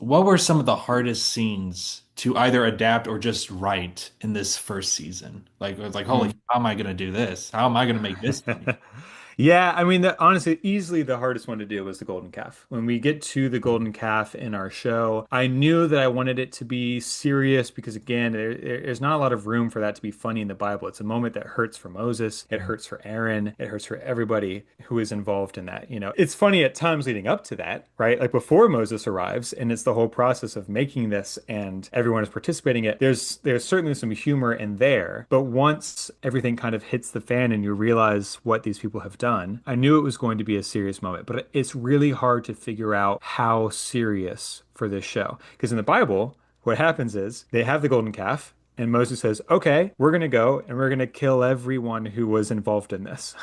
what were some of the hardest scenes to either adapt or just write in this first season? Like, it was like, holy, Mm. how am I going to do this? How am I going to make this funny? Yeah, I mean, honestly, easily the hardest one to do was the golden calf. When we get to the golden calf in our show, I knew that I wanted it to be serious because, again, there's not a lot of room for that to be funny in the Bible. It's a moment that hurts for Moses, it hurts for Aaron, it hurts for everybody who is involved in that. It's funny at times leading up to that, right? Like before Moses arrives, and it's the whole process of making this, and everyone is participating in it. There's certainly some humor in there, but once everything kind of hits the fan and you realize what these people have done, I knew it was going to be a serious moment. But it's really hard to figure out how serious for this show. Because in the Bible, what happens is they have the golden calf, and Moses says, "Okay, we're going to go and we're going to kill everyone who was involved in this."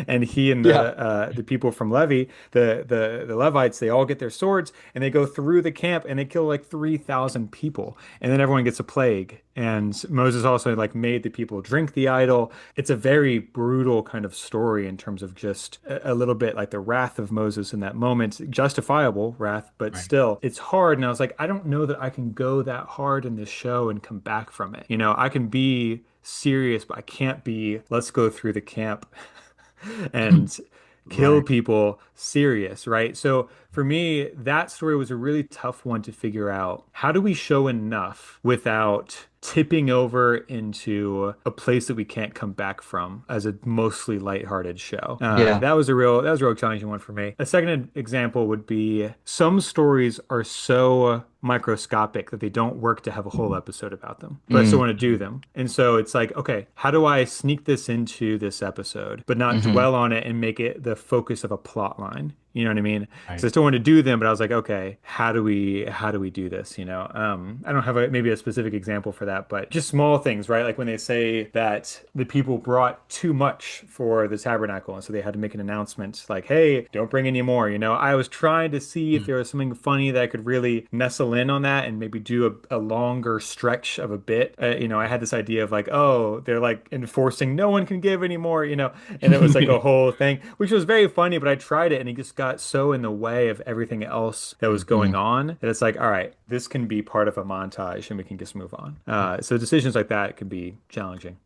And he and Yeah. the people from Levi, the Levites, they all get their swords and they go through the camp and they kill like 3,000 people. And then everyone gets a plague. And Moses also like made the people drink the idol. It's a very brutal kind of story in terms of just a little bit like the wrath of Moses in that moment, justifiable wrath, but Right. still it's hard. And I was like, I don't know that I can go that hard in this show and come back from it. I can be serious, but I can't be, let's go through the camp and kill Right. people serious, right? So for me, that story was a really tough one to figure out. How do we show enough without tipping over into a place that we can't come back from as a mostly lighthearted show? Yeah. That was a real challenging one for me. A second example would be some stories are so microscopic that they don't work to have a whole episode about them, but I still Mm. want to do them. And so it's like, okay, how do I sneak this into this episode, but not Hmm. dwell on it and make it the focus of a plot line? You know what I mean? Because I Right. still want to do them, but I was like, okay, how do we do this? I don't have maybe a specific example for that, but just small things, right? Like when they say that the people brought too much for the tabernacle, and so they had to make an announcement like, hey, don't bring any more. I was trying to see if Mm. there was something funny that I could really nestle in on that and maybe do a longer stretch of a bit. I had this idea of like, oh, they're like enforcing no one can give anymore, and it was like a whole thing, which was very funny, but I tried it and it just got so in the way of everything else that was going Mhm. on that it's like, all right, this can be part of a montage and we can just move on. So decisions like that can be challenging.